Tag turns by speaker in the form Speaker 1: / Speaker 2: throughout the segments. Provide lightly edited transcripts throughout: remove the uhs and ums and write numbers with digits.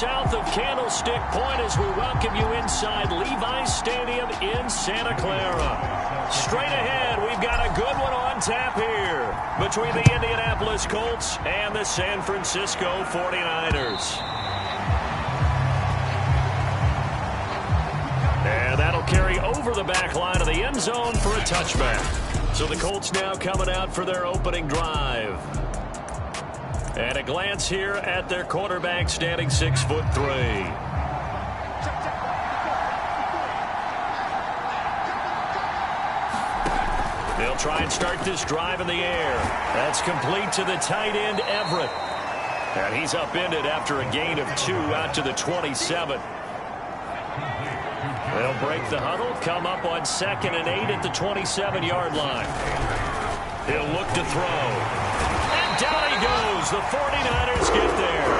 Speaker 1: south of Candlestick Point as we welcome you inside Levi's Stadium in Santa Clara. Straight ahead, we've got a good one on tap here between the Indianapolis Colts and the San Francisco 49ers. And that'll carry over the back line of the end zone for a touchback. So the Colts now coming out for their opening drive. And a glance here at their quarterback standing 6'3". They'll try and start this drive in the air. That's complete to the tight end, Everett. And he's upended after a gain of 2 out to the 27. They'll break the huddle, come up on 2nd and 8 at the 27-yard line. He'll look to throw. And down he goes. The 49ers get there.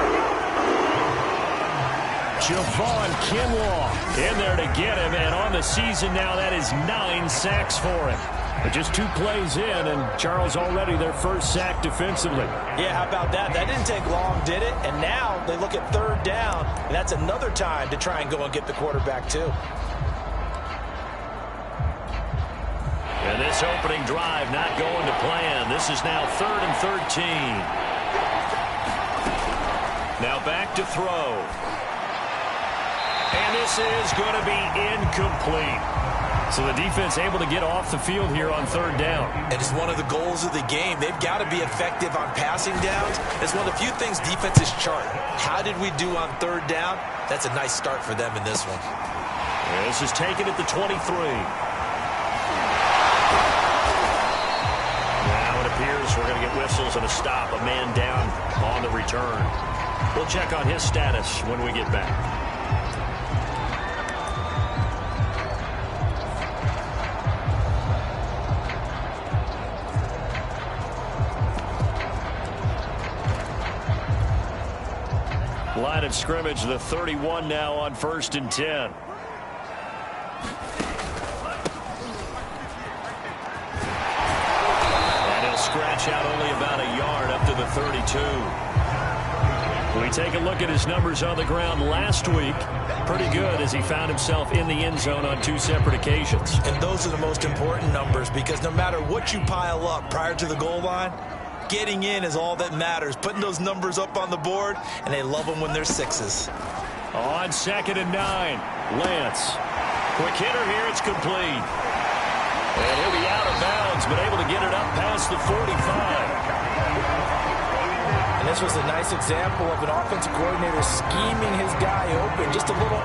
Speaker 1: Javon Kinlaw in there to get him. And on the season now, that is 9 sacks for him. But just 2 plays in, and Charles already their first sack defensively.
Speaker 2: Yeah, how about that? That didn't take long, did it? And now they look at 3rd down, and that's another time to try and go and get the quarterback, too.
Speaker 1: And this opening drive not going to plan. This is now 3rd and 13. Now back to throw. And this is going to be incomplete. So the defense able to get off the field here on 3rd down.
Speaker 2: It is one of the goals of the game. They've got to be effective on passing downs. It's one of the few things defenses chart. How did we do on 3rd down? That's a nice start for them in this one.
Speaker 1: And this is taken at the 23. Now it appears we're going to get whistles and a stop. A man down on the return. We'll check on his status when we get back. Line of scrimmage, the 31 now on 1st and 10. And he'll scratch out only about a yard up to the 32. We take a look at his numbers on the ground last week. Pretty good as he found himself in the end zone on 2 separate occasions.
Speaker 2: And those are the most important numbers because no matter what you pile up prior to the goal line, getting in is all that matters. Putting those numbers up on the board, and they love them when they're 6s.
Speaker 1: On 2nd and 9, Lance. Quick hitter here, it's complete. And he'll be out of bounds, but able to get it up past the 45.
Speaker 2: And this was a nice example of an offensive coordinator scheming his guy open. Just a little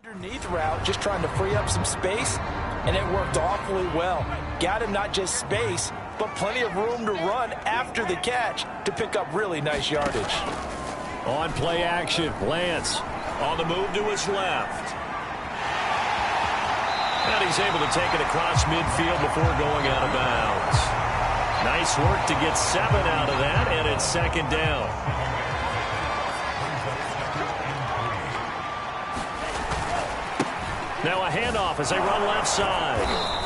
Speaker 2: underneath route, just trying to free up some space, and it worked awfully well. Got him not just space, but plenty of room to run after the catch to pick up really nice yardage.
Speaker 1: On play action, Lance on the move to his left. And he's able to take it across midfield before going out of bounds. Nice work to get 7 out of that, and it's 2nd down. Now a handoff as they run left side.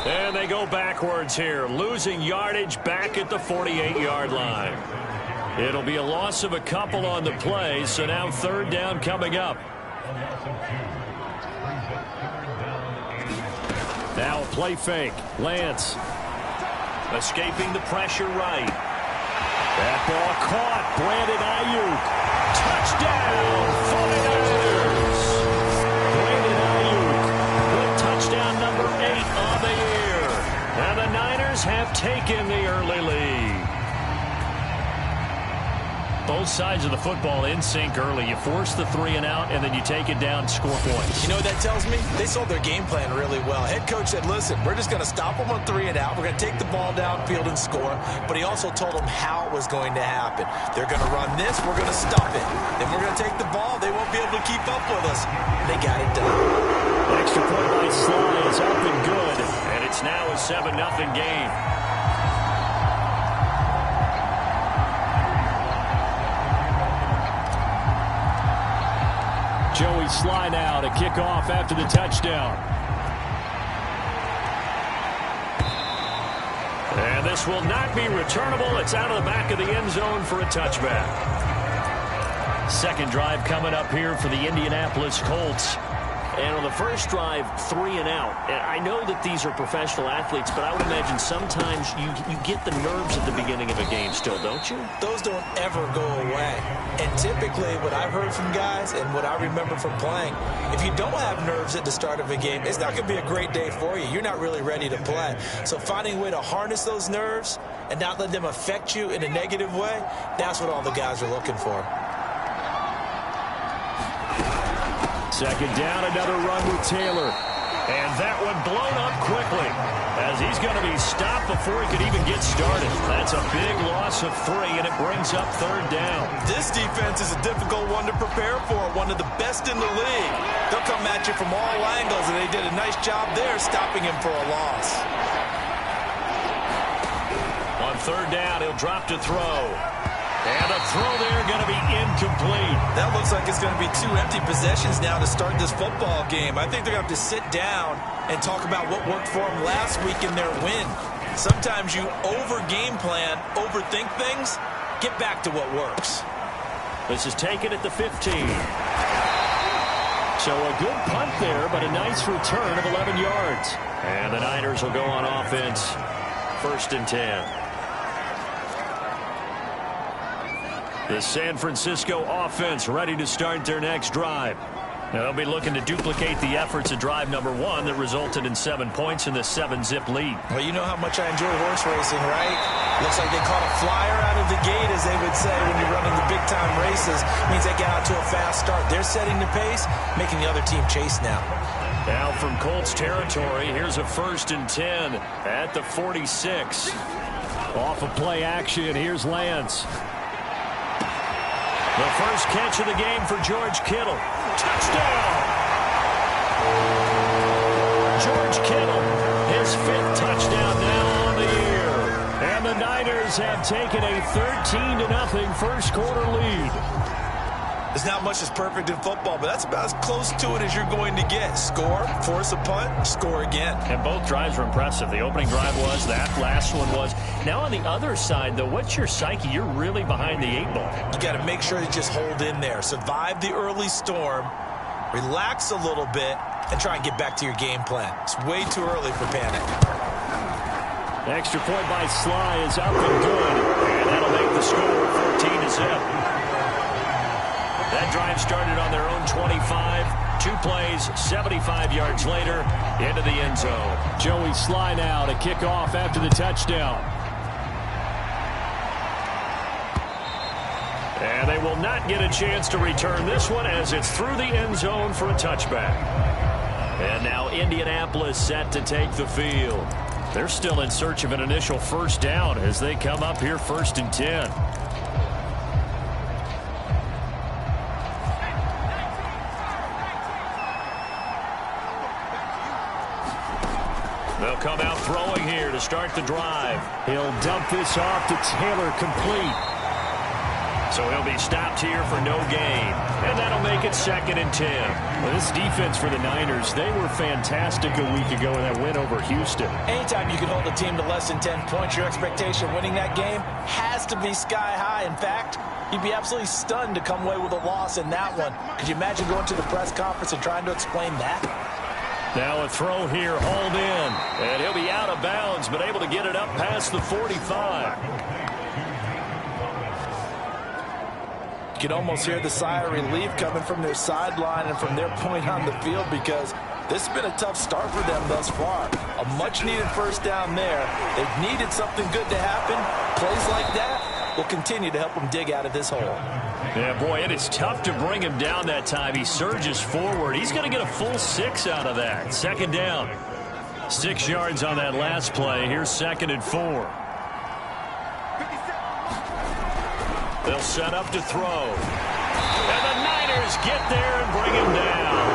Speaker 1: And they go backwards here, losing yardage back at the 48-yard line. It'll be a loss of a couple on the play, so now 3rd down coming up. Now a play fake. Lance escaping the pressure right. That ball caught. Brandon Ayuk. Touchdown, 49ers. Brandon Ayuk with touchdown number 8 on the year. And the Niners have taken the early lead. Both sides of the football in sync early. You force the 3 and out, and then you take it down, score points.
Speaker 2: You know what that tells me? They sold their game plan really well. Head coach said, listen, we're just going to stop them on 3 and out. We're going to take the ball downfield and score. But he also told them how it was going to happen. They're going to run this. We're going to stop it. Then we're going to take the ball. They won't be able to keep up with us. They got it done.
Speaker 1: Extra point by Sly is up and good. And it It's now a 7-0 game. Joey Sly now to kick off after the touchdown. And this will not be returnable. It's out of the back of the end zone for a touchback. Second drive coming up here for the Indianapolis Colts. And on the first drive, 3 and out. And I know that these are professional athletes, but I would imagine sometimes you get the nerves at the beginning of a game still, don't you?
Speaker 2: Those don't ever go away. And typically what I've heard from guys and what I remember from playing, if you don't have nerves at the start of a game, it's not going to be a great day for you. You're not really ready to play. So finding a way to harness those nerves and not let them affect you in a negative way, that's what all the guys are looking for.
Speaker 1: Second down, another run with Taylor. And that one blown up quickly as he's going to be stopped before he could even get started. That's a big loss of 3, and it brings up third down.
Speaker 2: This defense is a difficult one to prepare for, one of the best in the league. They'll come at you from all angles, and they did a nice job there stopping him for a loss.
Speaker 1: On third down, he'll drop to throw. And the throw there going to be incomplete.
Speaker 2: That looks like it's going to be 2 empty possessions now to start this football game. I think they're going to have to sit down and talk about what worked for them last week in their win. Sometimes you over-game plan, overthink things, get back to what works.
Speaker 1: This is taken at the 15. So a good punt there, but a nice return of 11 yards. And the Niners will go on offense, 1st and 10. The San Francisco offense ready to start their next drive. Now they'll be looking to duplicate the efforts of drive number 1 that resulted in 7 points in the 7-zip lead.
Speaker 2: Well, you know how much I enjoy horse racing, right? Looks like they caught a flyer out of the gate, as they would say when you're running the big-time races. Means they get out to a fast start. They're setting the pace, making the other team chase now.
Speaker 1: Now from Colts territory, here's a 1st and 10 at the 46. Off of play action, here's Lance. The first catch of the game for George Kittle. Touchdown! George Kittle, his 5th touchdown now on the year. And the Niners have taken a 13-0 first quarter lead.
Speaker 2: There's not much that's perfect in football, but that's about as close to it as you're going to get. Score, force a punt, score again.
Speaker 1: And both drives were impressive. The opening drive was, that last one was. Now on the other side, though, what's your psyche? You're really behind the 8 ball.
Speaker 2: You got to make sure you just hold in there. Survive the early storm, relax a little bit, and try and get back to your game plan. It's way too early for panic.
Speaker 1: Extra point by Sly is up and good. And that'll make the score 14-0. That drive started on their own 25. 2 plays, 75 yards later, into the end zone. Joey Sly now to kick off after the touchdown. And they will not get a chance to return this one as it's through the end zone for a touchback. And now Indianapolis set to take the field. They're still in search of an initial first down as they come up here 1st and 10. They'll come out throwing here to start the drive. He'll dump this off to Taylor, complete. So he'll be stopped here for no gain. And that'll make it 2nd and 10. Well, this defense for the Niners, they were fantastic a week ago in that win over Houston.
Speaker 2: Anytime you can hold a team to less than 10 points, your expectation of winning that game has to be sky high. In fact, you'd be absolutely stunned to come away with a loss in that one. Could you imagine going to the press conference and trying to explain that?
Speaker 1: Now a throw here, hauled in. And he'll be out of bounds, but able to get it up past the 45.
Speaker 2: You can almost hear the sigh of relief coming from their sideline and from their point on the field, because this has been a tough start for them thus far. A much-needed first down there. They've needed something good to happen. Plays like that will continue to help them dig out of this hole.
Speaker 1: Yeah, boy, and it's tough to bring him down that time. He surges forward. He's going to get a full 6 out of that. 2nd down. 6 yards on that last play. Here's 2nd and 4. They'll set up to throw. And the Niners get there and bring him down.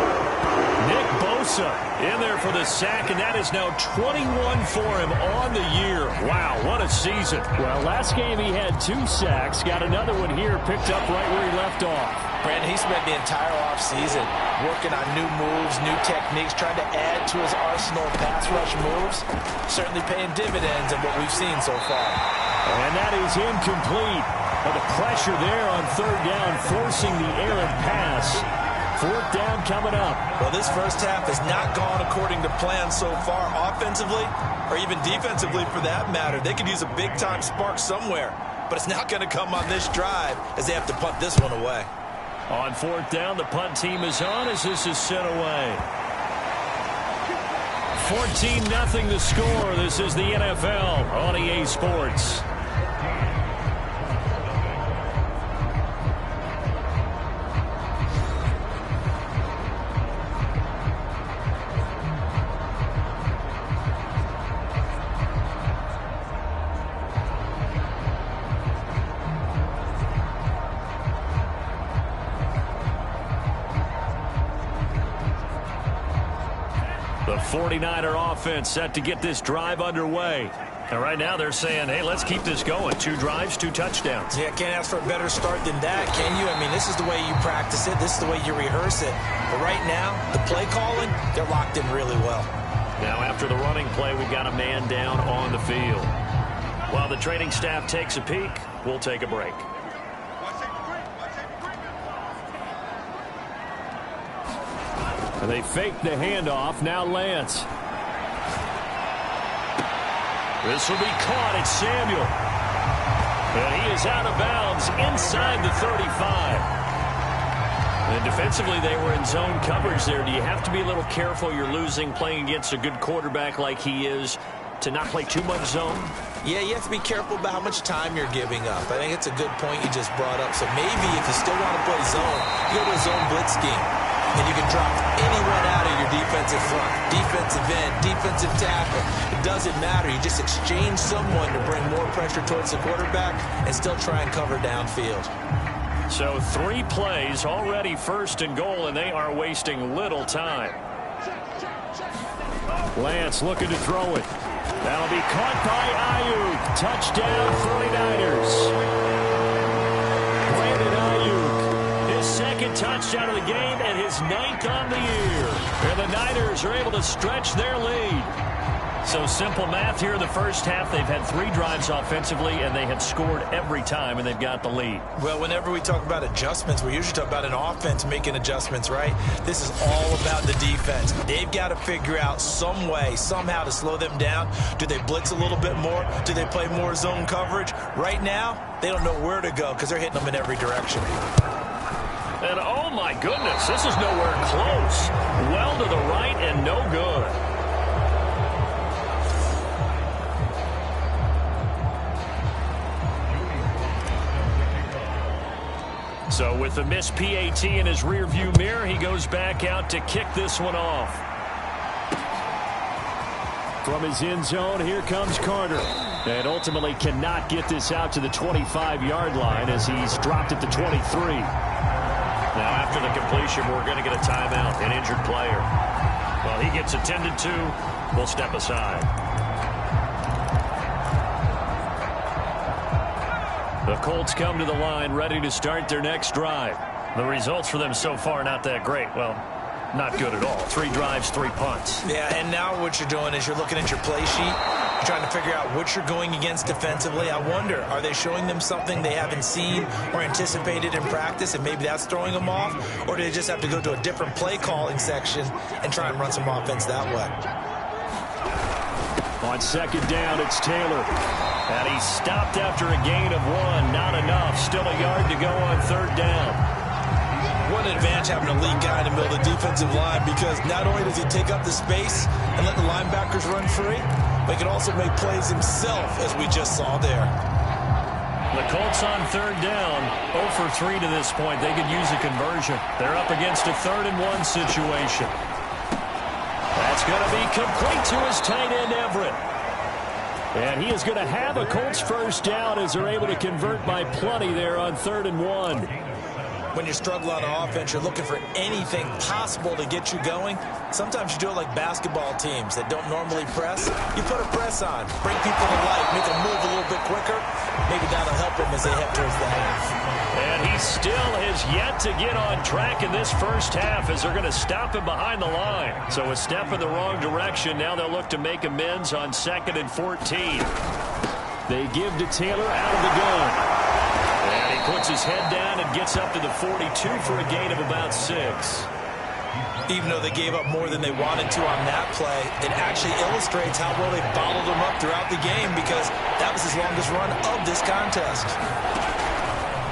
Speaker 1: Nick Bosa Bosa in there for the sack, and that is now 21 for him on the year. Wow, what a season.
Speaker 3: Well, last game he had 2 sacks. Got another one here, picked up right where he left off.
Speaker 2: Brandon, he spent the entire offseason working on new moves, new techniques, trying to add to his arsenal of pass rush moves. Certainly paying dividends in what we've seen so far.
Speaker 3: And that is incomplete. But the pressure there on 3rd down, forcing the errant pass. 4th down coming up.
Speaker 2: Well, this first half has not gone according to plan so far, offensively or even defensively for that matter. They could use a big-time spark somewhere, but it's not going to come on this drive as they have to punt this one away.
Speaker 1: On 4th down, the punt team is on as this is sent away. 14-0 the score. This is the NFL on EA Sports. The 49er offense set to get this drive underway. And right now they're saying, hey, let's keep this going. 2 drives, 2 touchdowns.
Speaker 2: Yeah, can't ask for a better start than that, can you? I mean, this is the way you practice it. This is the way you rehearse it. But right now, the play calling, they're locked in really well.
Speaker 1: Now after the running play, we've got a man down on the field. While the training staff takes a peek, we'll take a break.
Speaker 3: And they fake the handoff. Now Lance.
Speaker 1: This will be caught. It's Samuel. And he is out of bounds inside the 35. And defensively, they were in zone coverage there. Do you have to be a little careful? You're losing playing against a good quarterback like he is to not play too much zone?
Speaker 2: Yeah, you have to be careful about how much time you're giving up. I think it's a good point you just brought up. So maybe if you still want to play zone, you go to a zone blitz scheme. And you can drop anyone out of your defensive front, defensive end, defensive tackle. It doesn't matter. You just exchange someone to bring more pressure towards the quarterback and still try and cover downfield.
Speaker 1: So 3 plays, already 1st and goal, and they are wasting little time.
Speaker 3: Lance looking to throw it. That'll be caught by Ayuk. Touchdown 49ers.
Speaker 1: Second touchdown of the game and his 9th on the year. And the Niners are able to stretch their lead. So simple math here in the first half. They've had 3 drives offensively, and they have scored every time, and they've got the lead.
Speaker 2: Well, whenever we talk about adjustments, we usually talk about an offense making adjustments, right? This is all about the defense. They've got to figure out some way, somehow to slow them down. Do they blitz a little bit more? Do they play more zone coverage? Right now, they don't know where to go because they're hitting them in every direction.
Speaker 1: And oh my goodness, this is nowhere close. Well to the right and no good. So with the missed PAT in his rearview mirror, he goes back out to kick this one off.
Speaker 3: From his end zone, here comes Carter. And ultimately cannot get this out to the 25-yard line as he's dropped at the 23.
Speaker 1: Now after the completion, we're going to get a timeout, an injured player. Well, he gets attended to. We'll step aside. The Colts come to the line ready to start their next drive. The results for them so far not that great. Well, not good at all. 3 drives, 3 punts.
Speaker 2: Yeah, and now what you're doing is you're looking at your play sheet. You're trying to figure out what you're going against defensively. I wonder, are they showing them something they haven't seen or anticipated in practice, and maybe that's throwing them off? Or do they just have to go to a different play calling section and try and run some offense that way?
Speaker 3: On second down, it's Taylor.
Speaker 1: And he stopped after a gain of 1. Not enough. Still a yard to go on 3rd down.
Speaker 2: What an advantage having a lead guy in the middle of the defensive line, because not only does he take up the space and let the linebackers run free, but he can also make plays himself, as we just saw there.
Speaker 1: The Colts on 3rd down, 0 for 3 to this point. They could use a conversion. They're up against a 3rd and 1 situation. That's going to be complete to his tight end, Everett.
Speaker 3: And he is going to have a Colts first down as they're able to convert by plenty there on 3rd and 1.
Speaker 2: When you're struggling on offense, you're looking for anything possible to get you going. Sometimes you do it like basketball teams that don't normally press. You put a press on, bring people to life, make them move a little bit quicker. Maybe that'll help them as they head towards the half.
Speaker 3: And he still has yet to get on track in this first half as they're going to stop him behind the line. So a step in the wrong direction. Now they'll look to make amends on 2nd and 14. They give to Taylor out of the gun. And he puts his head down and gets up to the 42 for a gain of about 6.
Speaker 2: Even though they gave up more than they wanted to on that play, it actually illustrates how well they bottled them up throughout the game because that was his longest run of this contest.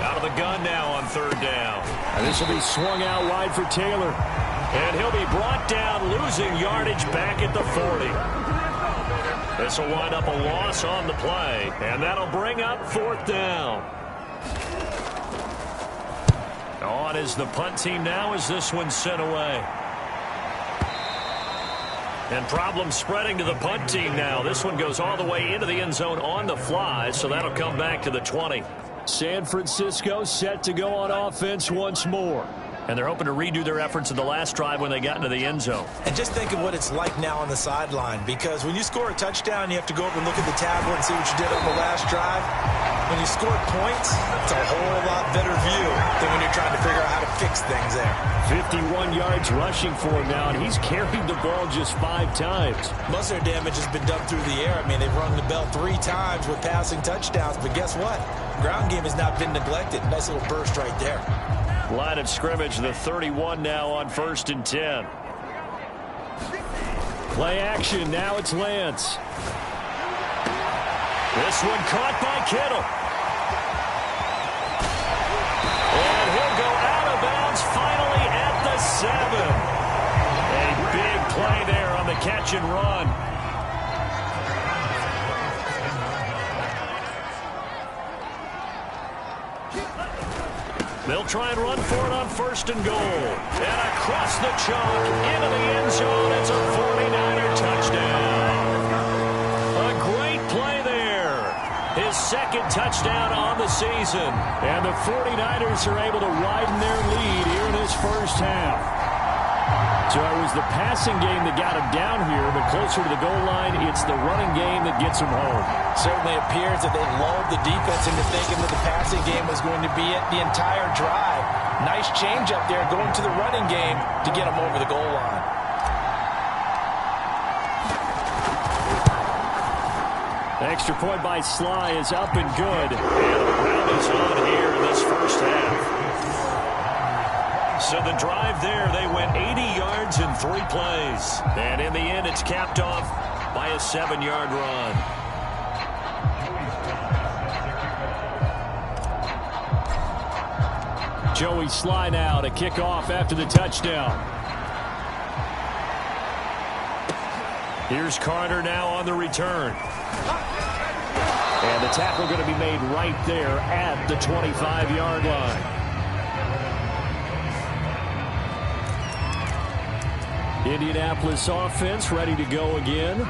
Speaker 3: Out of the gun now on 3rd down. And this will be swung out wide for Taylor. And he'll be brought down, losing yardage back at the 40. This will wind up a loss on the play, and that'll bring up 4th down. On is the punt team now as this one's sent away. And problems spreading to the punt team now. This one goes all the way into the end zone on the fly, so that'll come back to the 20. San Francisco set to go on offense once more. And they're hoping to redo their efforts in the last drive when they got into the end zone.
Speaker 2: And just think of what it's like now on the sideline, because when you score a touchdown, you have to go over and look at the tablet and see what you did on the last drive. When you score points, it's a whole lot better view than when you're trying to figure out how to fix things there.
Speaker 3: 51 yards rushing for him now, and he's carried the ball just 5 times.
Speaker 2: Most of their damage has been done through the air. I mean, they've rung the bell 3 times with passing touchdowns, but guess what? Ground game has not been neglected. Nice little burst right there.
Speaker 3: Line of scrimmage, the 31 now on 1st and 10. Play action, now it's Lance. This one caught by Kittle. And he'll go out of bounds finally at the 7. A big play there on the catch and run. They'll try and run for it on 1st and goal. And across the chalk into the end zone. It's a 49er touchdown. A great play there. His 2nd touchdown on the season. And the 49ers are able to widen their lead here in this first half. So it was the passing game that got him down here, but closer to the goal line, it's the running game that gets him home.
Speaker 2: Certainly appears that they lulled the defense into thinking that the passing game was going to be it the entire drive. Nice change up there going to the running game to get him over the goal line.
Speaker 3: Extra point by Sly is up and good. And a round is on here in this first half. So the drive there, they went 80 yards in 3 plays. And in the end, it's capped off by a 7-yard run. Joey Sly now to kick off after the touchdown. Here's Carter now on the return. And the tackle going to be made right there at the 25-yard line. Indianapolis offense ready to go again.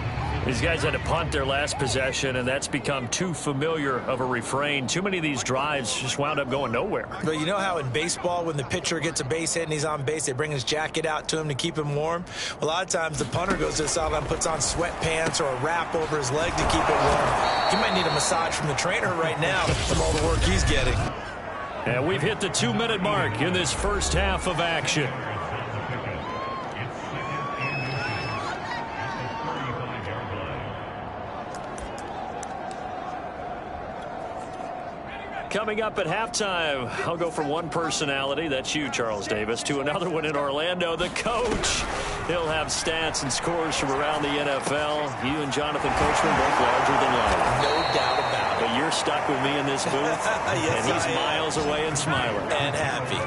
Speaker 3: These guys had to punt their last possession, and that's become too familiar of a refrain. Too many of these drives just wound up going nowhere.
Speaker 2: But you know how in baseball, when the pitcher gets a base hit and he's on base, they bring his jacket out to him to keep him warm? A lot of times the punter goes to the sideline, puts on sweatpants or a wrap over his leg to keep it warm. He might need a massage from the trainer right now from all the work he's getting.
Speaker 3: And we've hit the 2-minute mark in this first half of action. Coming up at halftime, I'll go from one personality, that's you, Charles Davis, to another one in Orlando, the coach. He'll have stats and scores from around the NFL. You and Jonathan Coachman both larger than life.
Speaker 2: No doubt about it.
Speaker 3: But you're stuck with me in this booth,
Speaker 2: yes,
Speaker 3: and he's miles away and smiling.
Speaker 2: And happy.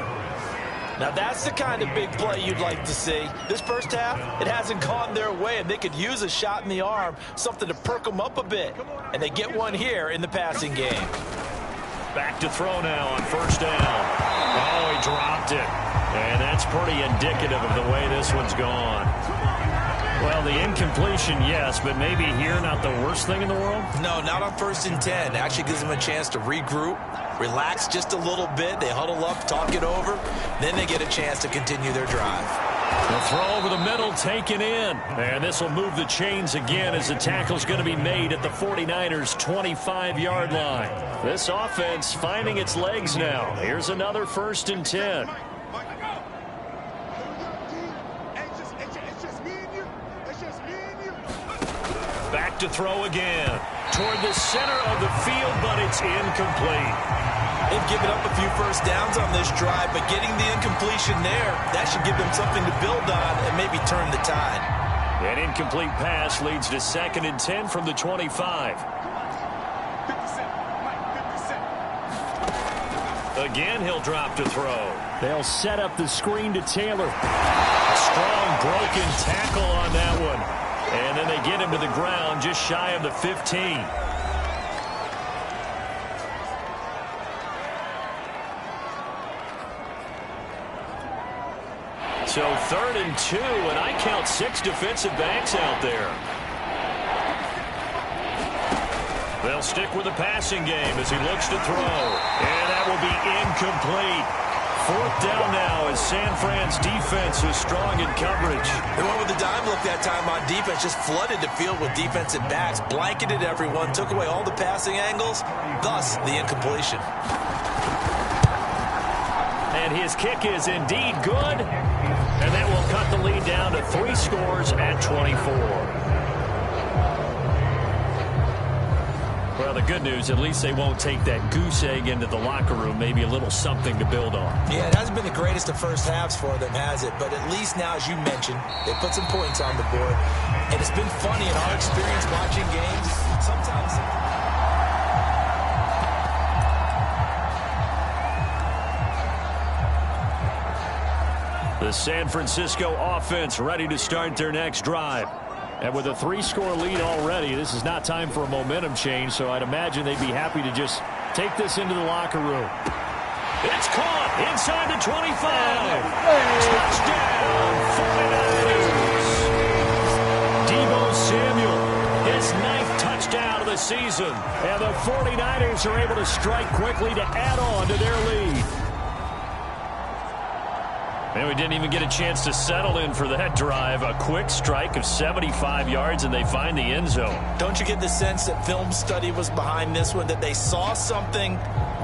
Speaker 2: Now that's the kind of big play you'd like to see. This first half, it hasn't gone their way, and they could use a shot in the arm, something to perk them up a bit. And they get one here in the passing game.
Speaker 3: Back to throw now on 1st down. Oh, he dropped it. And that's pretty indicative of the way this one's gone. Well, the incompletion, yes, but maybe here not the worst thing in the world?
Speaker 2: No, not on 1st and 10. Actually gives them a chance to regroup, relax just a little bit. They huddle up, talk it over. Then they get a chance to continue their drive.
Speaker 3: The throw over the middle taken in. And this will move the chains again as the tackle's going to be made at the 49ers' 25-yard line. This offense finding its legs now. Here's another 1st and 10. Back to throw again. Toward the center of the field, but it's incomplete.
Speaker 2: They've given up a few first downs on this drive, but getting the incompletion there, that should give them something to build on and maybe turn the tide.
Speaker 3: An incomplete pass leads to 2nd and 10 from the 25. Again, he'll drop to throw. They'll set up the screen to Taylor. Strong broken tackle on that one. And then they get him to the ground just shy of the 15. So 3rd and 2, and I count 6 defensive backs out there. They'll stick with the passing game as he looks to throw. And that will be incomplete. 4th down now as San Fran's defense is strong in coverage.
Speaker 2: They went with the dime look that time on defense, just flooded the field with defensive backs, blanketed everyone, took away all the passing angles, thus the incompletion.
Speaker 3: And his kick is indeed good, and that will cut the lead down to 3 scores at 24. Well, the good news, at least they won't take that goose egg into the locker room. Maybe a little something to build on.
Speaker 2: Yeah, it hasn't been the greatest of first halves for them, has it? But at least now, as you mentioned, they put some points on the board. And it's been funny in our experience watching games. Sometimes...
Speaker 3: The San Francisco offense ready to start their next drive. And with a 3-score lead already, this is not time for a momentum change, so I'd imagine they'd be happy to just take this into the locker room. It's caught inside the 25. Touchdown, 49ers. Deebo Samuel, his 9th touchdown of the season. And the 49ers are able to strike quickly to add on to their lead. And we didn't even get a chance to settle in for that drive. A quick strike of 75 yards, and they find the end zone.
Speaker 2: Don't you get the sense that film study was behind this one, that they saw something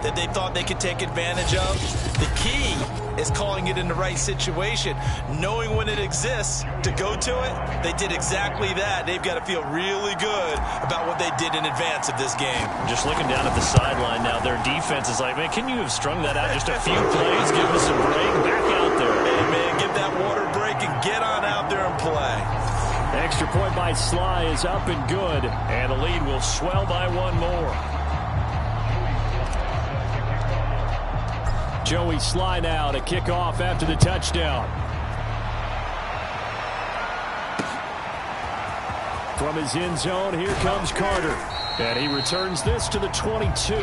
Speaker 2: that they thought they could take advantage of? The key is calling it in the right situation, knowing when it exists to go to it. They did exactly that. They've got to feel really good about what they did in advance of this game.
Speaker 3: Just looking down at the sideline now, their defense is like, man, can you have strung that out just a few plays? Give us a break. Back out there.
Speaker 2: Hey, man, get that water break and get on out there and play.
Speaker 3: Extra point by Sly is up and good, and the lead will swell by 1 more. Joey Sly now to kick off after the touchdown. From his end zone, here comes Carter. And he returns this to the 22.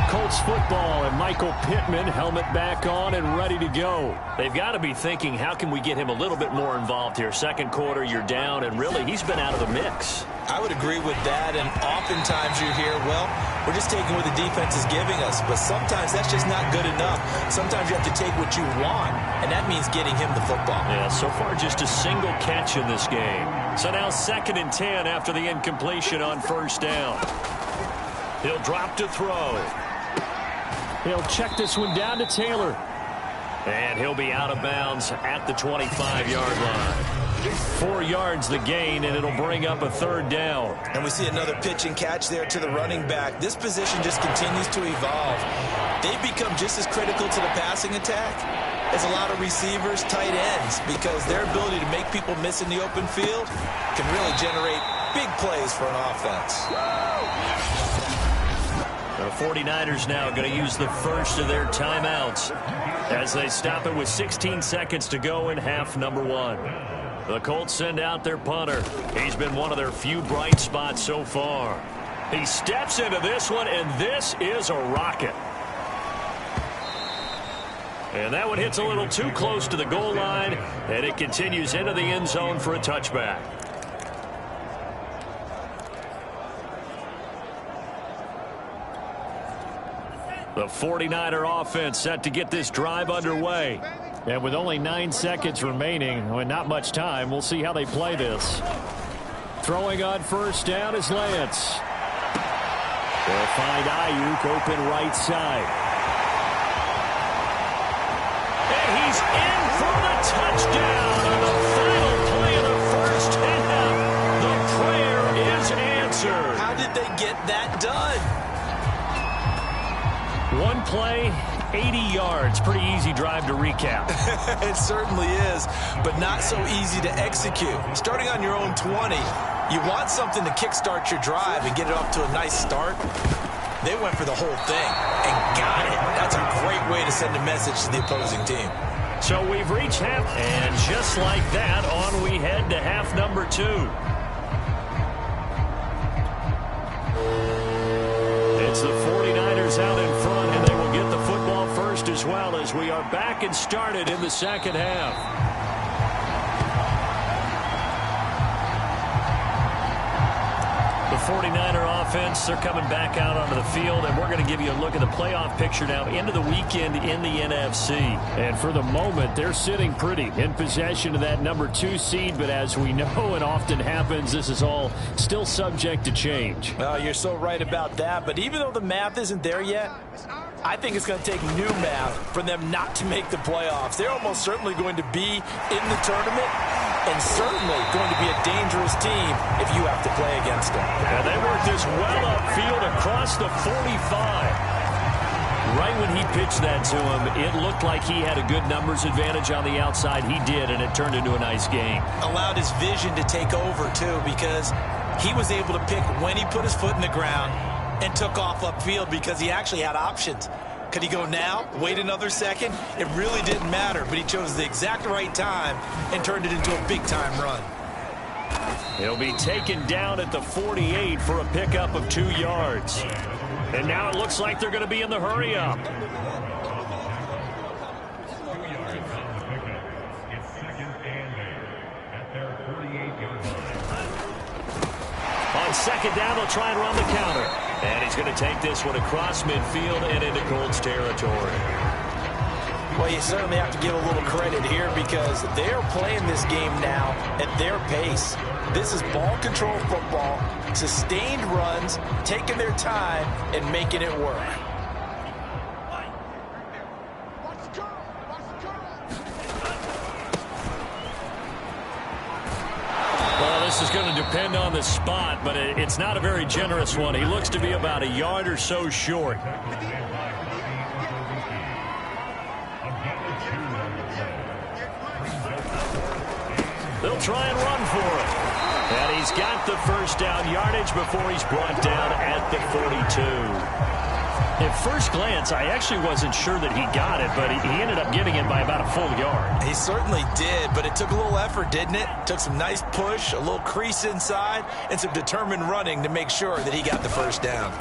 Speaker 3: Colts football, and Michael Pittman, helmet back on and ready to go. They've got to be thinking, how can we get him a little bit more involved here? Second quarter, you're down, and really, he's been out of the mix.
Speaker 2: I would agree with that, and oftentimes you hear, well, we're just taking what the defense is giving us, but sometimes that's just not good enough. Sometimes you have to take what you want, and that means getting him the football.
Speaker 3: Yeah, so far just a single catch in this game. So now 2nd and 10 after the incompletion on 1st down. He'll drop to throw. He'll check this one down to Taylor. And he'll be out of bounds at the 25-yard line. 4 yards the gain, and it'll bring up a 3rd down.
Speaker 2: And we see another pitch and catch there to the running back. This position just continues to evolve. They've become just as critical to the passing attack as a lot of receivers, tight ends, because their ability to make people miss in the open field can really generate big plays for an offense.
Speaker 3: The 49ers now going to use the first of their timeouts as they stop it with 16 seconds to go in half number 1. The Colts send out their punter. He's been one of their few bright spots so far. He steps into this one, and this is a rocket.
Speaker 1: And that one hits a little too close to the goal line, and it continues into the end zone for a touchback. The 49er offense set to get this drive underway.
Speaker 3: And with only 9 seconds remaining, and not much time, we'll see how they play this. Throwing on first down is Lance. They'll find Ayuk open right side.
Speaker 1: And he's in for the touchdown on the final play of the first half. The prayer is answered.
Speaker 2: How did they get that done?
Speaker 3: One play, 80 yards. Pretty easy drive to recap.
Speaker 2: It certainly is, but not so easy to execute. Starting on your own 20, you want something to kickstart your drive and get it off to a nice start. They went for the whole thing and got it. That's a great way to send a message to the opposing team.
Speaker 1: So we've reached half, and just like that, on we head to half number 2. It's the 49ers out in front, and they will get the football first as well as we are back and started in the second half. The 49er offense, they're coming back out onto the field, and we're going to give you a look at the playoff picture now into the weekend in the NFC.
Speaker 3: And for the moment, they're sitting pretty in possession of that number 2 seed, but as we know it often happens, this is all still subject to change.
Speaker 2: Oh, you're so right about that, but even though the math isn't there yet, I think it's going to take new math for them not to make the playoffs. They're almost certainly going to be in the tournament and certainly going to be a dangerous team if you have to play against them.
Speaker 1: And they worked this well upfield across the 45. Right when he pitched that to him, it looked like he had a good numbers advantage on the outside. He did, and it turned into a nice game.
Speaker 2: Allowed his vision to take over, too, because he was able to pick when he put his foot in the ground and took off upfield because he actually had options. Could he go now, wait another second? It really didn't matter, but he chose the exact right time and turned it into a big-time run.
Speaker 1: He'll be taken down at the 48 for a pickup of 2 yards. And now it looks like they're going to be in the hurry-up. On second down, they'll try and run the counter. And he's going to take this one across midfield and into Colts territory.
Speaker 2: Well, you certainly have to give a little credit here because they're playing this game now at their pace. This is ball control football, sustained runs, taking their time, and making it work.
Speaker 1: Well, this is going to depend on the spot, but it's not a very generous one. He looks to be about a yard or so short. They'll try and run for it. And he's got the first down yardage before he's brought down at the 42. At first glance, I actually wasn't sure that he got it, but he ended up getting it by about a full yard.
Speaker 2: He certainly did, but it took a little effort, didn't it? Took some nice push, a little crease inside, and some determined running to make sure that he got the first down.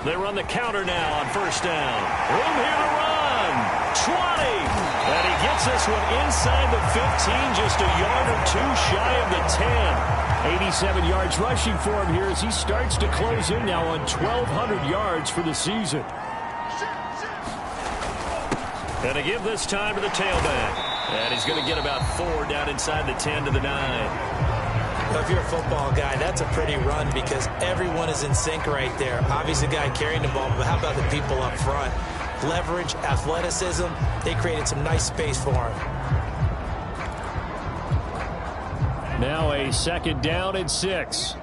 Speaker 1: They run the counter now on first down. Room here to run. 20. And he gets this one inside the 15, just a yard or two shy of the 10.
Speaker 3: 87 yards rushing for him here as he starts to close in now on 1,200 yards for the season.
Speaker 1: And to give this time to the tailback. And he's going to get about 4 down inside the 10 to the 9.
Speaker 2: If you're a football guy, that's a pretty run because everyone is in sync right there. Obviously, the guy carrying the ball, but how about the people up front? Leverage, athleticism, they created some nice space for him.
Speaker 3: Now a second down and 6.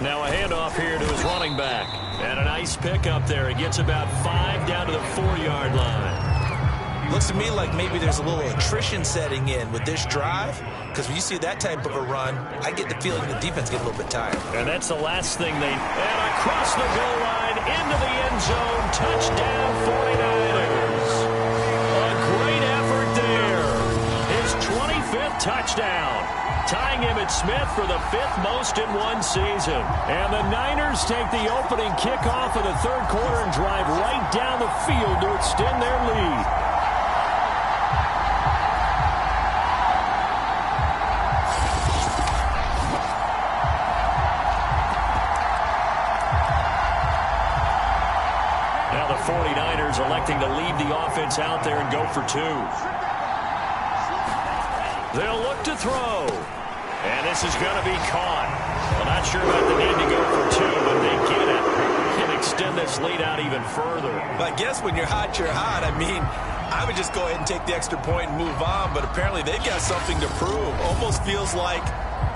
Speaker 1: Now a handoff here to his running back. And a nice pickup there. He gets about 5 down to the 4-yard line.
Speaker 2: Looks to me like maybe there's a little attrition setting in with this drive, because when you see that type of a run, I get the feeling the defense get a little bit tired.
Speaker 1: And that's the last thing they... And across the goal line, into the end zone, touchdown 49ers. A great effort there. His 25th touchdown.
Speaker 3: tying Emmitt Smith for the 5th most in one season. And the Niners take the opening kickoff of the third quarter and drive right down the field to extend their lead. Now the 49ers electing to leave the offense out there and go for 2. They'll look to throw. And this is going to be caught. Well, not sure about the need to go for 2, but they get it. Can extend this lead out even further.
Speaker 2: But I guess when you're hot, you're hot. I mean, I would just go ahead and take the extra point and move on, but apparently they've got something to prove. Almost feels like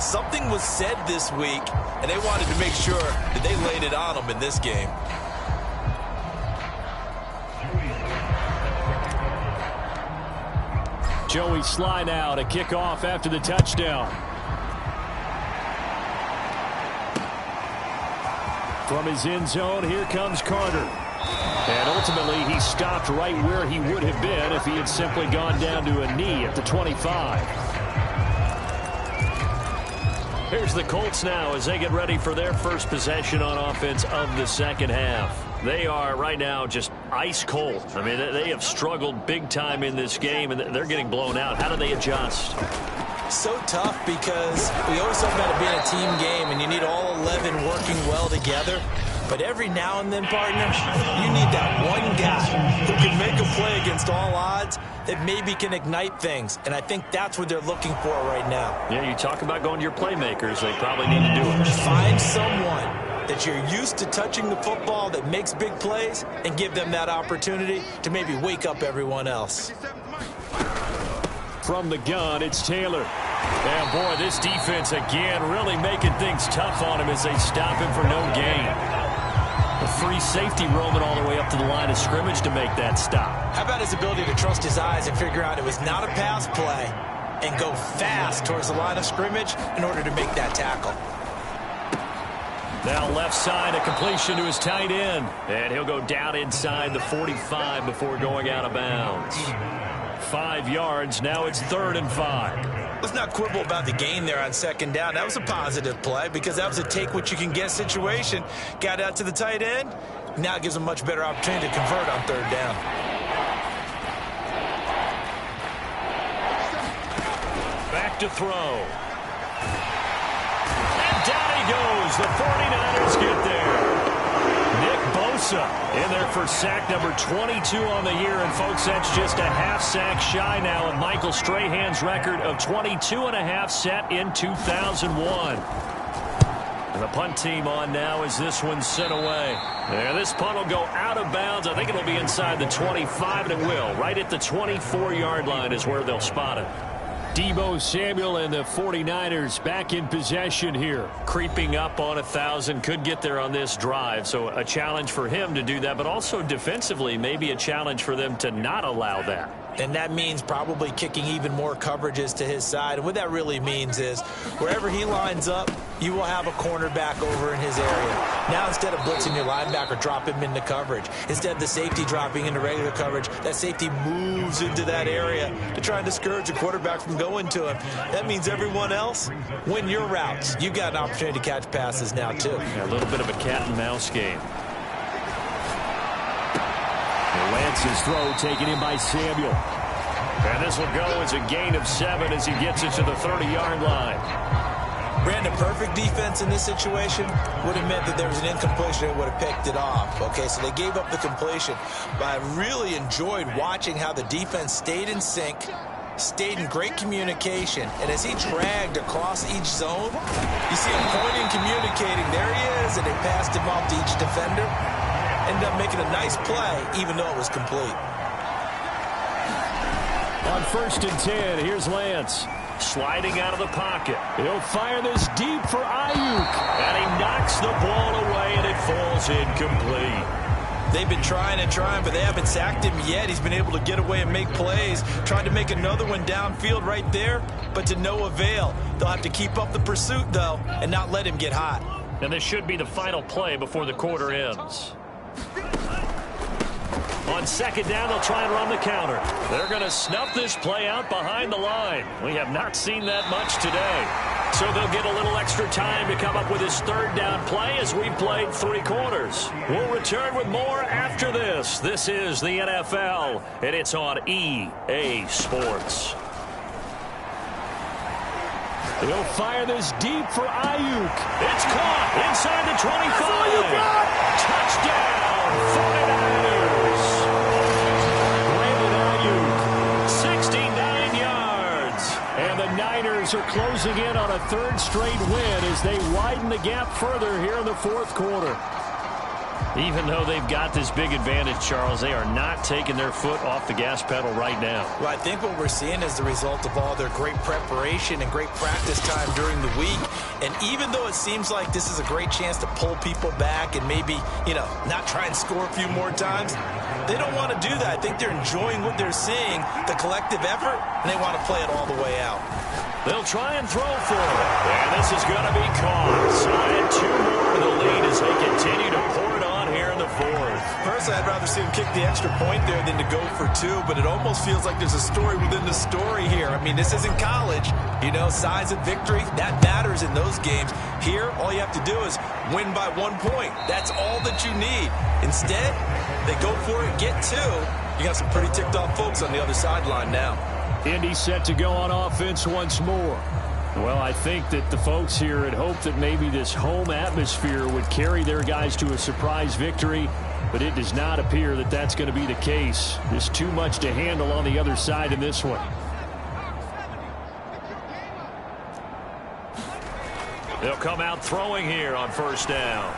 Speaker 2: something was said this week, and they wanted to make sure that they laid it on them in this game.
Speaker 3: Joey Sly now to kick off after the touchdown. From his end zone, here comes Carter. And ultimately, he stopped right where he would have been if he had simply gone down to a knee at the 25. Here's the Colts now as they get ready for their first possession on offense of the second half. They are right now just ice cold. I mean, they have struggled big time in this game, and they're getting blown out. How do they adjust?
Speaker 2: So tough because we always talk about it being a team game, and you need all 11 working well together. But every now and then, partner, you need that one guy who can make a play against all odds that maybe can ignite things. And I think that's what they're looking for right now.
Speaker 3: Yeah, you talk about going to your playmakers. They probably need to do it.
Speaker 2: Find someone that you're used to touching the football that makes big plays and give them that opportunity to maybe wake up everyone else.
Speaker 3: From the gun, it's Taylor. And boy, this defense again really making things tough on him as they stop him for no gain. A free safety roaming all the way up to the line of scrimmage to make that stop.
Speaker 2: How about his ability to trust his eyes and figure out it was not a pass play and go fast towards the line of scrimmage in order to make that tackle.
Speaker 3: Now left side, a completion to his tight end. And he'll go down inside the 45 before going out of bounds. 5 yards, now it's 3rd and 5.
Speaker 2: Let's not quibble about the gain there on second down. That was a positive play because that was a take-what-you-can-get situation. Got out to the tight end. Now it gives him a much better opportunity to convert on 3rd down.
Speaker 3: Back to throw. And down he goes. The 49ers get there. Nick Bosa in there for sack number 22 on the year. And, folks, that's just a half sack shy now of Michael Strahan's record of 22.5 set in 2001. And the punt team on now as this one's sent away. And this punt will go out of bounds. I think it'll be inside the 25, and it will. Right at the 24-yard line is where they'll spot it. Deebo Samuel and the 49ers back in possession here. Creeping up on 1,000. Could get there on this drive. So a challenge for him to do that, but also defensively maybe a challenge for them to not allow that.
Speaker 2: And that means probably kicking even more coverages to his side. And what that really means is wherever he lines up, you will have a cornerback over in his area. Now instead of blitzing your linebacker, drop him into coverage. Instead of the safety dropping into regular coverage, that safety moves into that area to try and discourage the quarterback from going to him. That means everyone else, win your routes. You've got an opportunity to catch passes now too.
Speaker 3: Yeah, a little bit of a cat and mouse game. Lance's throw taken in by Samuel. And this will go as a gain of 7 as he gets it to the 30-yard line.
Speaker 2: Brandon, perfect defense in this situation would have meant that there was an incompletion and would have picked it off. Okay, so they gave up the completion. But I really enjoyed watching how the defense stayed in sync, stayed in great communication. And as he dragged across each zone, you see him pointing, communicating. There he is, and they passed him off to each defender. Ended up making a nice play, even though it was complete.
Speaker 3: On 1st and 10, here's Lance. Sliding out of the pocket. He'll fire this deep for Ayuk. And he knocks the ball away, and it falls incomplete.
Speaker 2: They've been trying and trying, but they haven't sacked him yet. He's been able to get away and make plays. Tried to make another one downfield right there, but to no avail. They'll have to keep up the pursuit, though, and not let him get hot.
Speaker 3: And this should be the final play before the quarter ends. On second down, they'll try and run the counter. They're going to snuff this play out behind the line. We have not seen that much today. So they'll get a little extra time to come up with his third down play as we played 3 quarters. We'll return with more after this. This is the NFL, and it's on EA Sports. He'll fire this deep for Ayuk. It's caught inside the 25. Touchdown, 49ers. Brandon Ayuk, 69 yards. And the Niners are closing in on a 3rd straight win as they widen the gap further here in the 4th quarter. Even though they've got this big advantage, Charles, they are not taking their foot off the gas pedal right now.
Speaker 2: Well, I think what we're seeing is the result of all their great preparation and great practice time during the week. And even though it seems like this is a great chance to pull people back and maybe, not try and score a few more times, they don't want to do that. I think they're enjoying what they're seeing, the collective effort, and they want to play it all the way out.
Speaker 3: They'll try and throw for it. And this is going to be caught. So add 2 more to the lead as they continue to pour it on here in the 4th.
Speaker 2: Personally, I'd rather see them kick the extra point there than to go for 2, but it almost feels like there's a story within the story here. I mean, this isn't college. Size of victory, that matters in those games. Here, all you have to do is win by 1 point. That's all that you need. Instead, they go for it, get 2. You got some pretty ticked off folks on the other sideline now.
Speaker 3: Indy set to go on offense once more. Well, I think that the folks here had hoped that maybe this home atmosphere would carry their guys to a surprise victory, but it does not appear that that's going to be the case. There's too much to handle on the other side in this one. They'll come out throwing here on 1st down.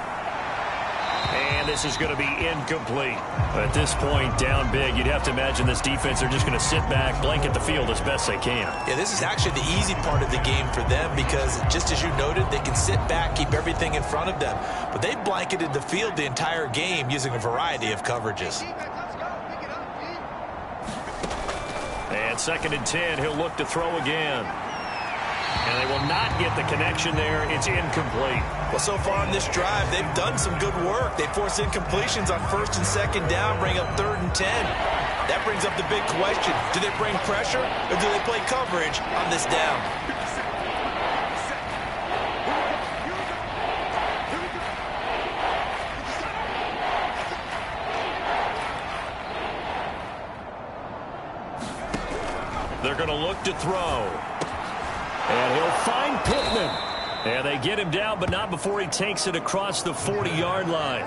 Speaker 3: And this is going to be incomplete. At this point, down big, you'd have to imagine this defense are just going to sit back, blanket the field as best they can.
Speaker 2: Yeah, this is actually the easy part of the game for them because, just as you noted, they can sit back, keep everything in front of them. But they've blanketed the field the entire game using a variety of coverages.
Speaker 3: And 2nd and 10, he'll look to throw again. And they will not get the connection there. It's incomplete.
Speaker 2: Well, so far on this drive, they've done some good work. They force incompletions on 1st and 2nd down, bring up 3rd and 10. That brings up the big question. Do they bring pressure or do they play coverage on this down?
Speaker 3: They're going to look to throw. And he'll find Pittman. And they get him down, but not before he takes it across the 40-yard line.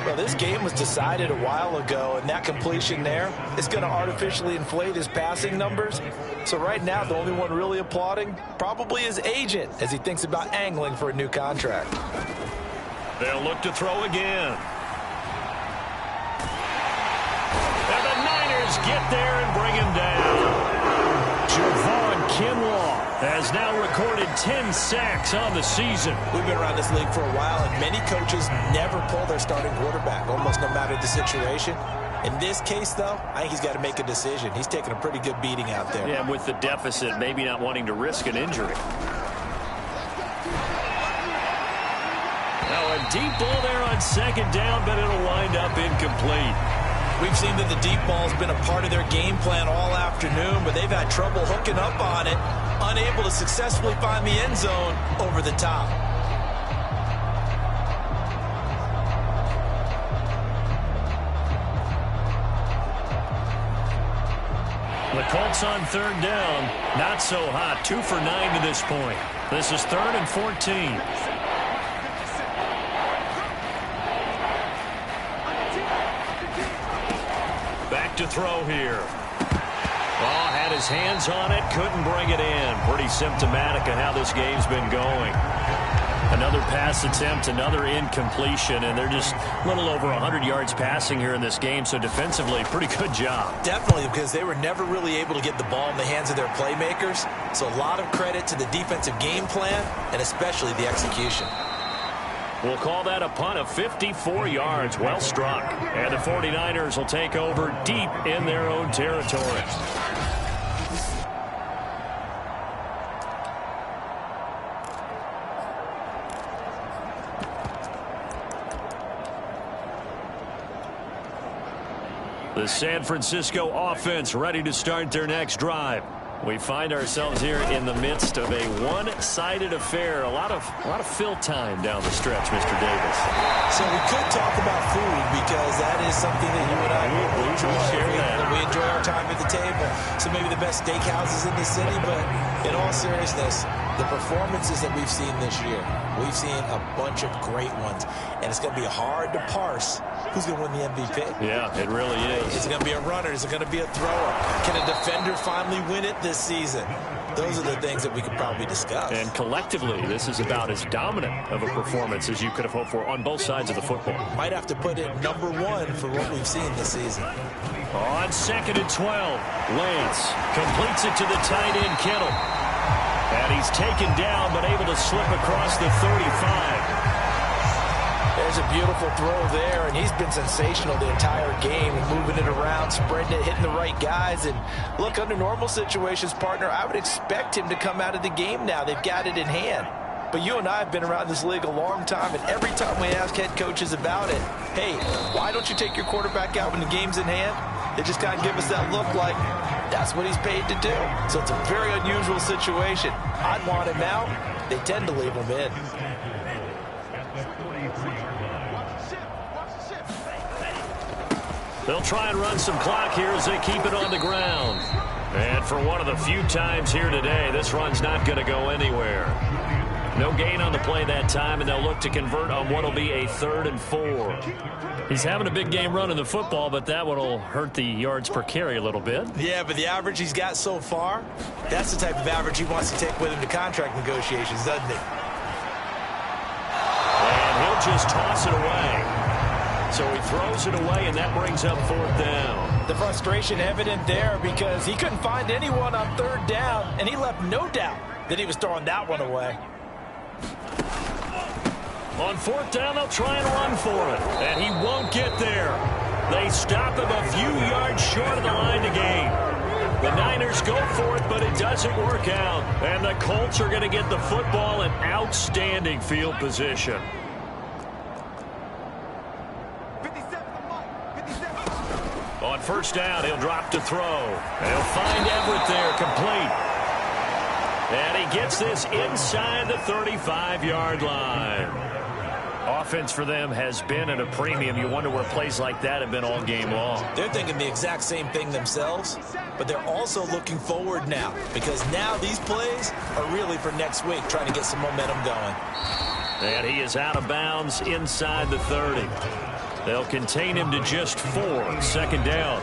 Speaker 2: Well, this game was decided a while ago, and that completion there is going to artificially inflate his passing numbers. So right now, the only one really applauding probably his agent as he thinks about angling for a new contract.
Speaker 3: They'll look to throw again. And the Niners get there and bring him down. Javon Kinlaw has now recorded 10 sacks on the season.
Speaker 2: We've been around this league for a while, and many coaches never pull their starting quarterback, almost no matter the situation. In this case, though, I think he's got to make a decision. He's taking a pretty good beating out there.
Speaker 3: Yeah, with the deficit, maybe not wanting to risk an injury. Now a deep ball there on 2nd down, but it'll wind up incomplete.
Speaker 2: We've seen that the deep ball has been a part of their game plan all afternoon, but they've had trouble hooking up on it, unable to successfully find the end zone over the top.
Speaker 3: The Colts on 3rd down, not so hot. 2 for 9 to this point. This is 3rd and 14. Back to throw here. Oh, had his hands on it, couldn't bring it in. Pretty symptomatic of how this game's been going. Another pass attempt, another incompletion, and they're just a little over 100 yards passing here in this game, so defensively, pretty good job.
Speaker 2: Definitely, because they were never really able to get the ball in the hands of their playmakers, so a lot of credit to the defensive game plan, and especially the execution.
Speaker 3: We'll call that a punt of 54 yards. Well struck. And the 49ers will take over deep in their own territory.
Speaker 1: The San Francisco offense ready to start their next drive. We find ourselves here in the midst of a one-sided affair. A lot of fill time down the stretch, Mr. Davis.
Speaker 2: So we could talk about food because that is something that you and I we enjoy our time at the table. So maybe the best steakhouses in the city, but in all seriousness, the performances that we've seen this year, we've seen a bunch of great ones, and it's going to be hard to parse who's going to win the MVP.
Speaker 1: Yeah, it really is.
Speaker 2: Is it going to be a runner? Is it going to be a thrower? Can a defender finally win it this season? Those are the things that we could probably discuss.
Speaker 1: And collectively, this is about as dominant of a performance as you could have hoped for on both sides of the football.
Speaker 2: Might have to put it number one for what we've seen this season.
Speaker 1: On 2nd and 12, Lance completes it to the tight end, Kittle. And he's taken down, but able to slip across the 35.
Speaker 2: There's a beautiful throw there, and he's been sensational the entire game, moving it around, spreading it, hitting the right guys. And look, under normal situations, partner, I would expect him to come out of the game now. They've got it in hand. But you and I have been around this league a long time, and every time we ask head coaches about it, hey, why don't you take your quarterback out when the game's in hand? They just kind of give us that look like that's what he's paid to do. So it's a very unusual situation. I'd want him out. They tend to leave him in.
Speaker 1: They'll try and run some clock here as they keep it on the ground. And for one of the few times here today, this run's not going to go anywhere. No gain on the play that time, and they'll look to convert on what will be a 3rd and 4. He's having a big game running the football, but that one will hurt the yards per carry a little bit.
Speaker 2: Yeah, but the average he's got so far, that's the type of average he wants to take with him to contract negotiations, doesn't he?
Speaker 1: And he'll just toss it away. So he throws it away, and that brings up 4th down.
Speaker 2: The frustration evident there because he couldn't find anyone on 3rd down, and he left no doubt that he was throwing that one away.
Speaker 1: On 4th down, they'll try and run for it, and he won't get there. They stop him a few yards short of the line to gain. The Niners go for it, but it doesn't work out, and the Colts are going to get the football in outstanding field position. On 1st down, he'll drop to throw. They'll find Everett there, complete. And he gets this inside the 35-yard line. Offense for them has been at a premium. You wonder where plays like that have been all game long.
Speaker 2: They're thinking the exact same thing themselves, but they're also looking forward now because now these plays are really for next week, trying to get some momentum going.
Speaker 1: And he is out of bounds inside the 30. They'll contain him to just 4. 2nd down.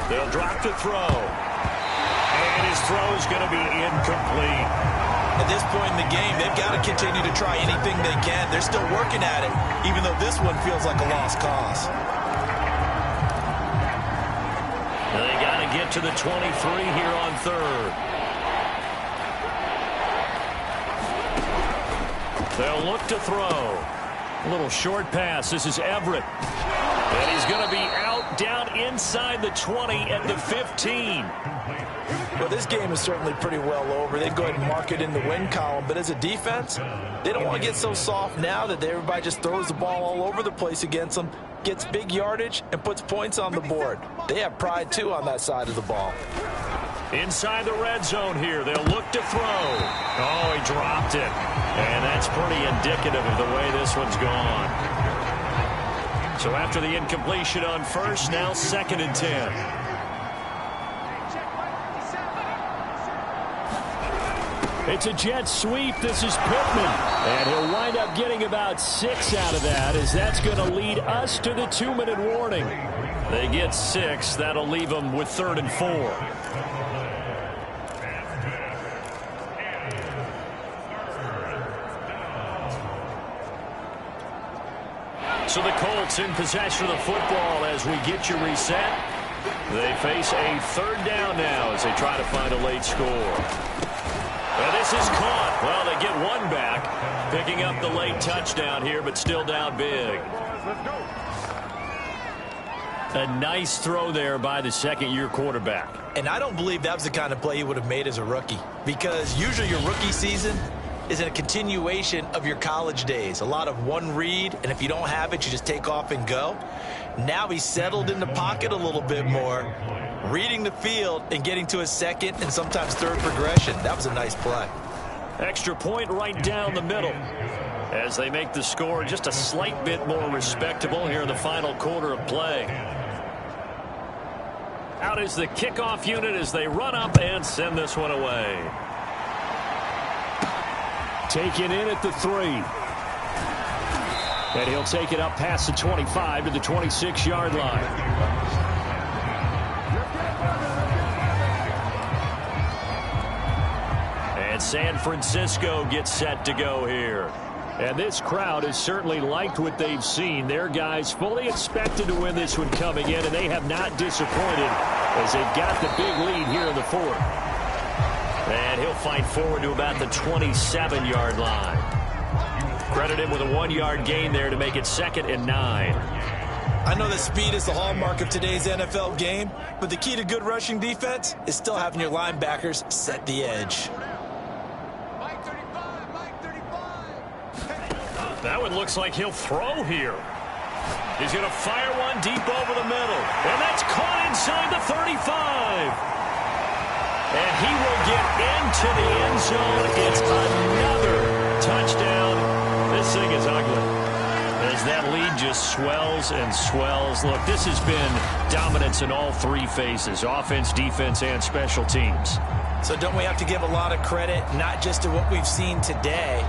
Speaker 1: They'll drop to throw. And his throw is going to be incomplete.
Speaker 2: At this point in the game, they've got to continue to try anything they can. They're still working at it, even though this one feels like a lost cause.
Speaker 1: They got to get to the 23 here on 3rd. They'll look to throw. A little short pass. This is Everett. And he's going to be out down inside the 20 at the 15.
Speaker 2: Well, this game is certainly pretty well over. They go ahead and mark it in the win column. But as a defense, they don't want to get so soft now that everybody just throws the ball all over the place against them, gets big yardage, and puts points on the board. They have pride, too, on that side of the ball.
Speaker 1: Inside the red zone here. They'll look to throw. Oh, he dropped it. And that's pretty indicative of the way this one's gone. So after the incompletion on 1st, now 2nd and 10. It's a jet sweep. This is Pittman. And he'll wind up getting about 6 out of that, as that's going to lead us to the 2-minute warning. They get 6. That'll leave them with 3rd and 4. So the Colts in possession of the football as we get you reset. They face a 3rd down now as they try to find a late score. And this is caught. Well, they get one back.
Speaker 3: Picking up the late touchdown here, but still down big. A nice throw there by the second-year quarterback.
Speaker 2: And I don't believe that was the kind of play he would have made as a rookie, because usually your rookie season is a continuation of your college days. A lot of one read, and if you don't have it, you just take off and go. Now he's settled in the pocket a little bit more, reading the field and getting to his second and sometimes third progression. That was a nice play.
Speaker 3: Extra point right down the middle as they make the score just a slight bit more respectable here in the final quarter of play. Out is the kickoff unit as they run up and send this one away. Taken in at the 3. And he'll take it up past the 25 to the 26-yard line. And San Francisco gets set to go here. And this crowd has certainly liked what they've seen. Their guys fully expected to win this one coming in, and they have not disappointed as they got the big lead here in the fourth. And he'll fight forward to about the 27-yard line. Credit him with a 1-yard gain there to make it 2nd and 9.
Speaker 2: I know that speed is the hallmark of today's NFL game, but the key to good rushing defense is still having your linebackers set the edge.
Speaker 3: That one looks like he'll throw here. He's going to fire one deep over the middle. And that's caught inside the 35. And he will get into the end zone. It's another touchdown. This thing is ugly. As that lead just swells and swells. Look, this has been dominance in all three phases. Offense, defense, and special teams.
Speaker 2: So don't we have to give a lot of credit, not just to what we've seen today,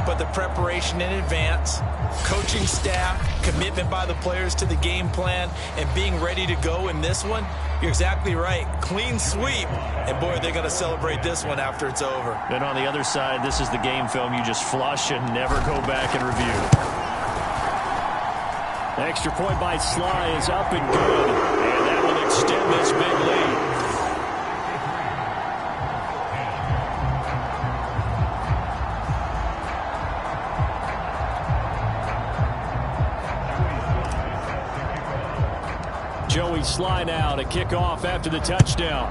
Speaker 2: but the preparation in advance, coaching staff, commitment by the players to the game plan, and being ready to go in this one? You're exactly right. Clean sweep. And, boy, they're going to celebrate this one after it's over.
Speaker 3: And on the other side, this is the game film you just flush and never go back and review. Extra point by Sly is up and good. And that will extend this big lead. Joey Sly now to kick off after the touchdown.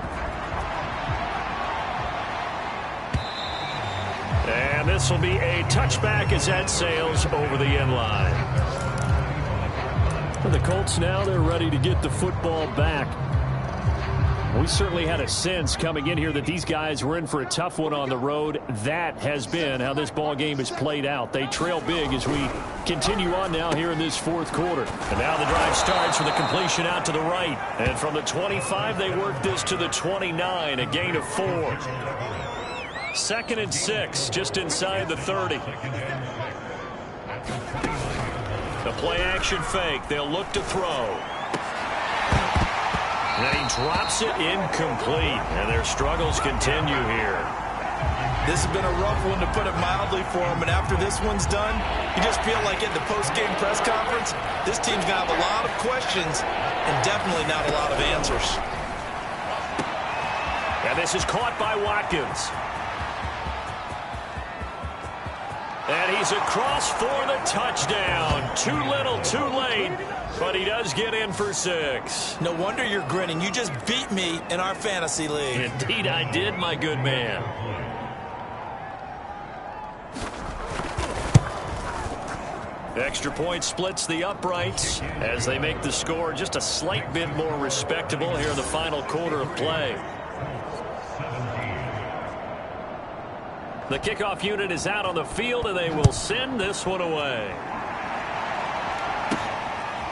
Speaker 3: And this will be a touchback as that sails over the end line. For the Colts now, they're ready to get the football back. We certainly had a sense coming in here that these guys were in for a tough one on the road. That has been how this ball game has played out. They trail big as we continue on now here in this fourth quarter. And now the drive starts with a completion out to the right. And from the 25, they work this to the 29, a gain of 4. 2nd and 6, just inside the 30. The play action fake. They'll look to throw. And he drops it incomplete. And their struggles continue here.
Speaker 2: This has been a rough one, to put it mildly, for him. And after this one's done, you just feel like at the post-game press conference, this team's going to have a lot of questions and definitely not a lot of answers.
Speaker 3: And this is caught by Watkins. And he's across for the touchdown. Too little, too late. But he does get in for 6.
Speaker 2: No wonder you're grinning. You just beat me in our fantasy league.
Speaker 3: Indeed I did, my good man. Extra point splits the uprights as they make the score just a slight bit more respectable here in the final quarter of play. The kickoff unit is out on the field, and they will send this one away.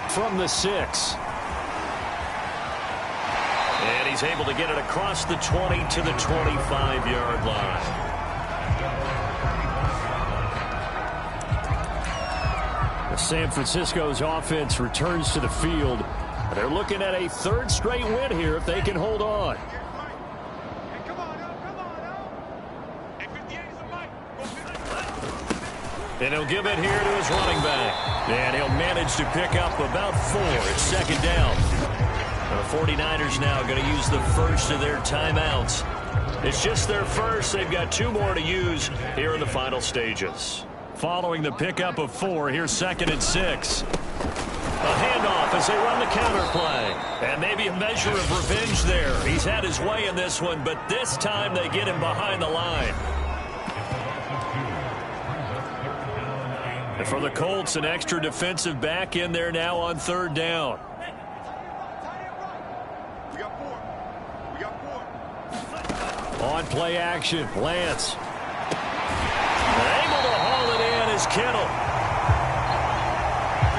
Speaker 3: From the 6. And he's able to get it across the 20 to the 25-yard line. San Francisco's offense returns to the field. They're looking at a 3rd straight win here if they can hold on. And he'll give it here to his running back. And he'll manage to pick up about 4. It's 2nd down. And the 49ers now going to use the first of their timeouts. It's just their first. They've got 2 more to use here in the final stages.
Speaker 1: following the pickup of 4. Here's 2nd and 6. A handoff as they run the counter play. And maybe a measure of revenge there. He's had his way in this one, but this time they get him behind the line. And for the Colts, an extra defensive back in there now on 3rd down. On play action, Lance. Able to haul it in is Kittle.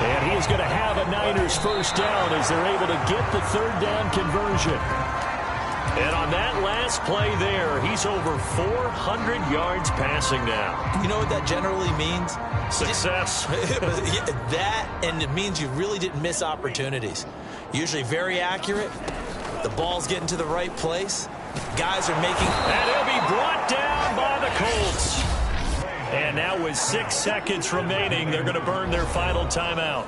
Speaker 1: And he is going to have a Niners first down as they're able to get the 3rd down conversion. And on that last play there, he's over 400 yards passing now.
Speaker 2: You know what that generally means?
Speaker 1: Success.
Speaker 2: That, and it means you really didn't miss opportunities. Usually very accurate. The ball's getting to the right place. Guys are making...
Speaker 1: And he'll be brought down by the Colts. And now with 6 seconds remaining, they're going to burn their final timeout.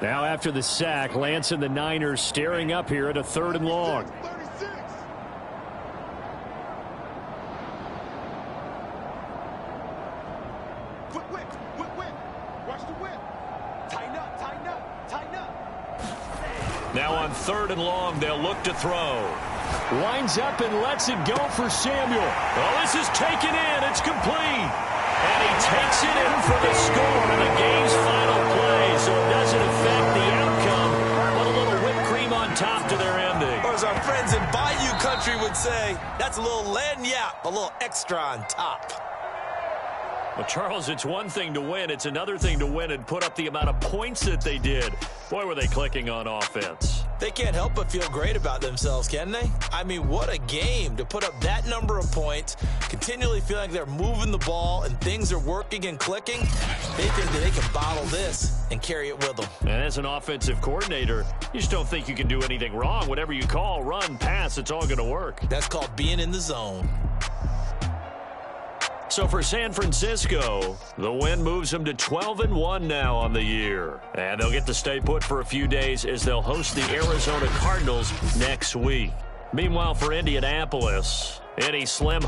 Speaker 1: Now after the sack, Lance and the Niners staring up here at a 3rd and long. Now on 3rd and long, they'll look to throw. Lines up and lets it go for Samuel. Oh, this is taken in. It's complete. And he takes it in for the score in the game's final play, so it doesn't affect the outcome, but a little whipped cream on top to their ending.
Speaker 2: Or as our friends in Bayou Country would say, that's a little lagniappe, a little extra on top.
Speaker 1: Well, Charles, it's one thing to win. It's another thing to win and put up the amount of points that they did. Boy, were they clicking on offense.
Speaker 2: They can't help but feel great about themselves, can they? I mean, what a game to put up that number of points, continually feel like they're moving the ball and things are working and clicking. They think that they can bottle this and carry it with them.
Speaker 1: And as an offensive coordinator, you just don't think you can do anything wrong. Whatever you call, run, pass, it's all going to work.
Speaker 2: That's called being in the zone.
Speaker 1: So for San Francisco, the win moves them to 12-1 now on the year. And they'll get to stay put for a few days as they'll host the Arizona Cardinals next week. Meanwhile, for Indianapolis, Eddie Slim